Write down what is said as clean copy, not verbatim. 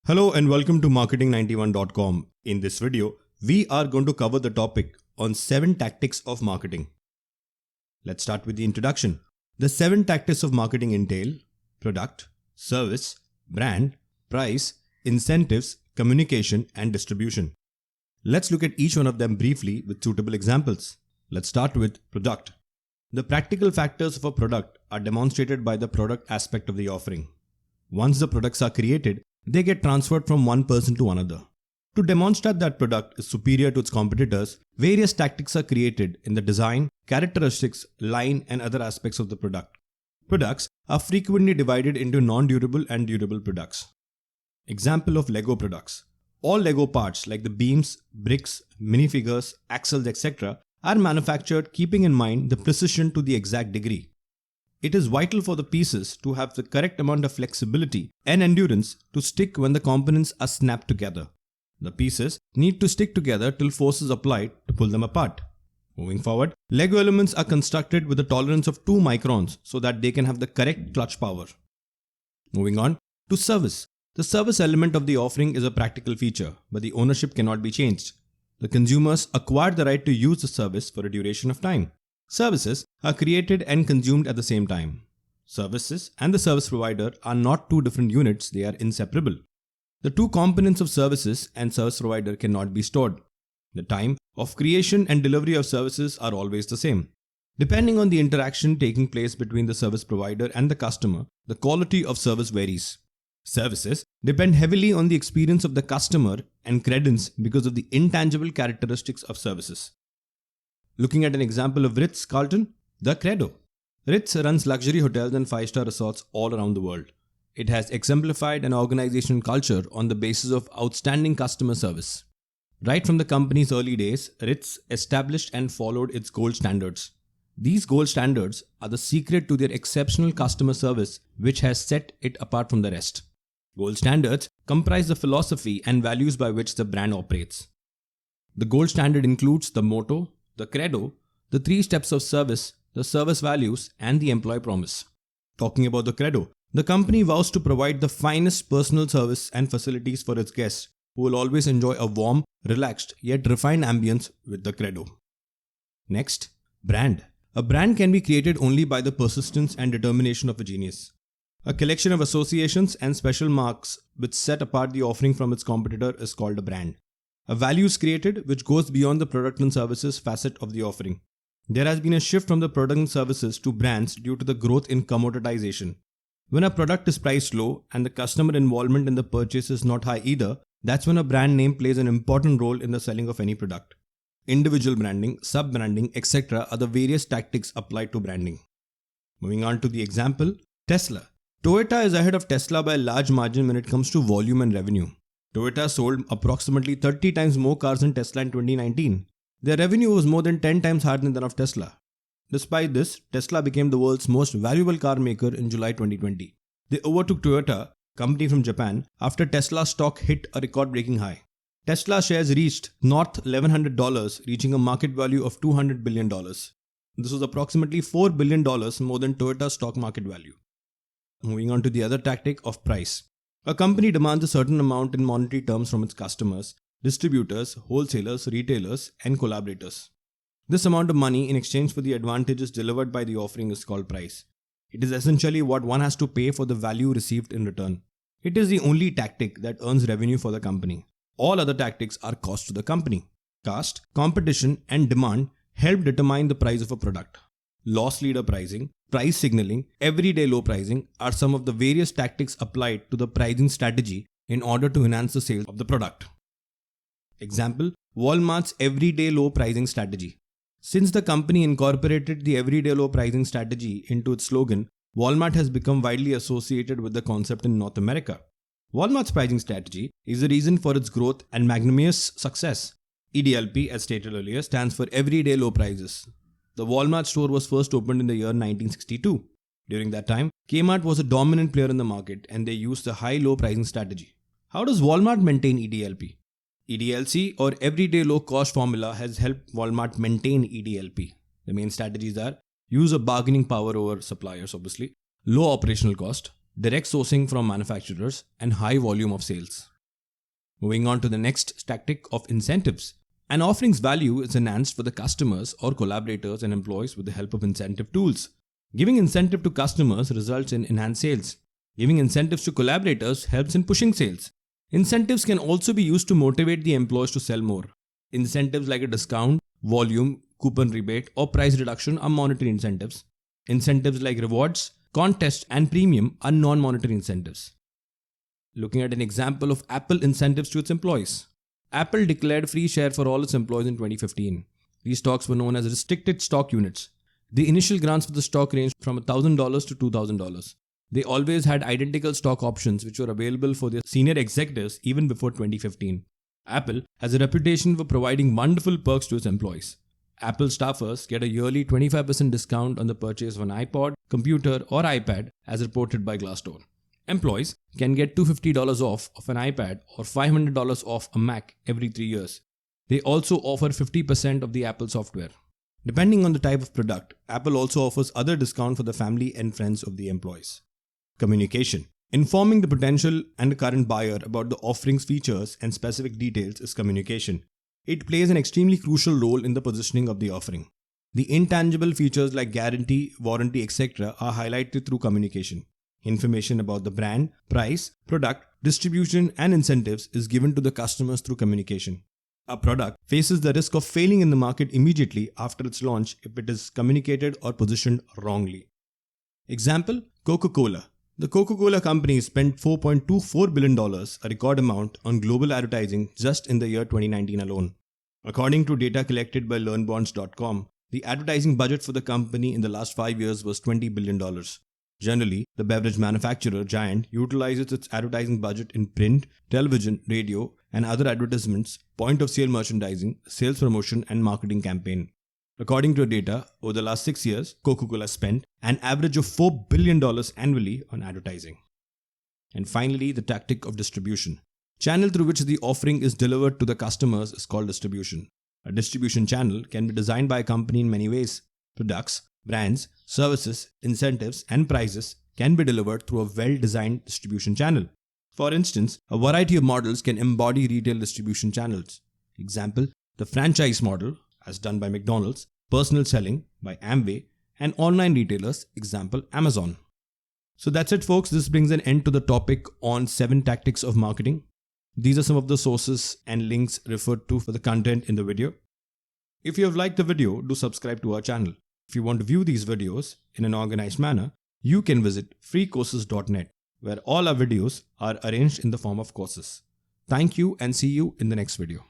Hello and welcome to marketing91.com. In this video, we are going to cover the topic on 7 tactics of marketing. Let's start with the introduction. The 7 tactics of marketing entail product, service, brand, price, incentives, communication, and distribution. Let's look at each one of them briefly with suitable examples. Let's start with product. The practical factors of a product are demonstrated by the product aspect of the offering. Once the products are created, they get transferred from one person to another. To demonstrate that product is superior to its competitors, various tactics are created in the design, characteristics, line, and other aspects of the product. Products are frequently divided into non-durable and durable products. Example of Lego products. All Lego parts like the beams, bricks, minifigures, axles, etc. are manufactured keeping in mind the precision to the exact degree. It is vital for the pieces to have the correct amount of flexibility and endurance to stick when the components are snapped together. The pieces need to stick together till force is applied to pull them apart. Moving forward, Lego elements are constructed with a tolerance of 2 microns so that they can have the correct clutch power. Moving on to service. The service element of the offering is a practical feature, but the ownership cannot be changed. The consumers acquire the right to use the service for a duration of time. Services are created and consumed at the same time. Services and the service provider are not two different units, they are inseparable. The two components of services and service provider cannot be stored. The time of creation and delivery of services are always the same. Depending on the interaction taking place between the service provider and the customer, the quality of service varies. Services depend heavily on the experience of the customer and credence because of the intangible characteristics of services. Looking at an example of Ritz-Carlton, the Credo. Ritz runs luxury hotels and 5-star resorts all around the world. It has exemplified an organizational culture on the basis of outstanding customer service. Right from the company's early days, Ritz established and followed its gold standards. These gold standards are the secret to their exceptional customer service, which has set it apart from the rest. Gold standards comprise the philosophy and values by which the brand operates. The gold standard includes the motto, the credo, the 3 steps of service, the service values, and the employee promise. Talking about the credo, the company vows to provide the finest personal service and facilities for its guests, who will always enjoy a warm, relaxed, yet refined ambience with the credo. Next, brand. A brand can be created only by the persistence and determination of a genius. A collection of associations and special marks which set apart the offering from its competitor is called a brand. A value is created which goes beyond the product and services facet of the offering. There has been a shift from the product and services to brands due to the growth in commoditization. When a product is priced low and the customer involvement in the purchase is not high either, that's when a brand name plays an important role in the selling of any product. Individual branding, sub-branding, etc. are the various tactics applied to branding. Moving on to the example, Tesla. Toyota is ahead of Tesla by a large margin when it comes to volume and revenue. Toyota sold approximately 30 times more cars than Tesla in 2019. Their revenue was more than 10 times higher than that of Tesla. Despite this, Tesla became the world's most valuable car maker in July 2020. They overtook Toyota, company from Japan, after Tesla's stock hit a record-breaking high. Tesla shares reached north $1,100, reaching a market value of $200 billion. This was approximately $4 billion more than Toyota's stock market value. Moving on to the other tactic of price. A company demands a certain amount in monetary terms from its customers, distributors, wholesalers, retailers, and collaborators. This amount of money in exchange for the advantages delivered by the offering is called price. It is essentially what one has to pay for the value received in return. It is the only tactic that earns revenue for the company. All other tactics are cost to the company. Cost, competition, and demand help determine the price of a product. Loss leader pricing, price signaling, everyday low pricing are some of the various tactics applied to the pricing strategy in order to enhance the sales of the product. Example, Walmart's everyday low pricing strategy. Since the company incorporated the everyday low pricing strategy into its slogan, Walmart has become widely associated with the concept in North America. Walmart's pricing strategy is the reason for its growth and magnanimous success. EDLP, as stated earlier, stands for everyday low prices. The Walmart store was first opened in the year 1962. During that time, Kmart was a dominant player in the market and they used the high-low pricing strategy. How does Walmart maintain EDLP? EDLC or Everyday Low Cost formula has helped Walmart maintain EDLP. The main strategies are use of bargaining power over suppliers obviously, low operational cost, direct sourcing from manufacturers, and high volume of sales. Moving on to the next tactic of incentives. An offering's value is enhanced for the customers or collaborators and employees with the help of incentive tools. Giving incentive to customers results in enhanced sales. Giving incentives to collaborators helps in pushing sales. Incentives can also be used to motivate the employees to sell more. Incentives like a discount, volume, coupon rebate, or price reduction are monetary incentives. Incentives like rewards, contests, and premium are non-monetary incentives. Looking at an example of Apple incentives to its employees. Apple declared free share for all its employees in 2015. These stocks were known as restricted stock units. The initial grants for the stock ranged from $1,000 to $2,000. They always had identical stock options which were available for their senior executives even before 2015. Apple has a reputation for providing wonderful perks to its employees. Apple staffers get a yearly 25% discount on the purchase of an iPod, computer, or iPad as reported by Glassdoor. Employees can get $250 off of an iPad or $500 off a Mac every 3 years. They also offer 50% of the Apple software. Depending on the type of product, Apple also offers other discount for the family and friends of the employees. Communication. Informing the potential and the current buyer about the offering's features and specific details is communication. It plays an extremely crucial role in the positioning of the offering. The intangible features like guarantee, warranty, etc. are highlighted through communication. Information about the brand, price, product, distribution, and incentives is given to the customers through communication. A product faces the risk of failing in the market immediately after its launch if it is communicated or positioned wrongly. Example: Coca-Cola. The Coca-Cola company spent $4.24 billion, a record amount, on global advertising just in the year 2019 alone. According to data collected by LearnBonds.com, the advertising budget for the company in the last 5 years was $20 billion. Generally, the beverage manufacturer Giant utilizes its advertising budget in print, television, radio, and other advertisements, point-of-sale merchandising, sales promotion, and marketing campaign. According to data, over the last 6 years, Coca-Cola spent an average of $4 billion annually on advertising. And finally, the tactic of distribution. Channel through which the offering is delivered to the customers is called distribution. A distribution channel can be designed by a company in many ways. Products, brands, services, incentives, and prices can be delivered through a well-designed distribution channel. For instance, a variety of models can embody retail distribution channels. Example: the franchise model, as done by McDonald's, personal selling by Amway, and online retailers, example Amazon. So that's it, folks. This brings an end to the topic on 7 tactics of marketing. These are some of the sources and links referred to for the content in the video. If you have liked the video, do subscribe to our channel. If you want to view these videos in an organized manner, you can visit freecourses.net, where all our videos are arranged in the form of courses. Thank you and see you in the next video.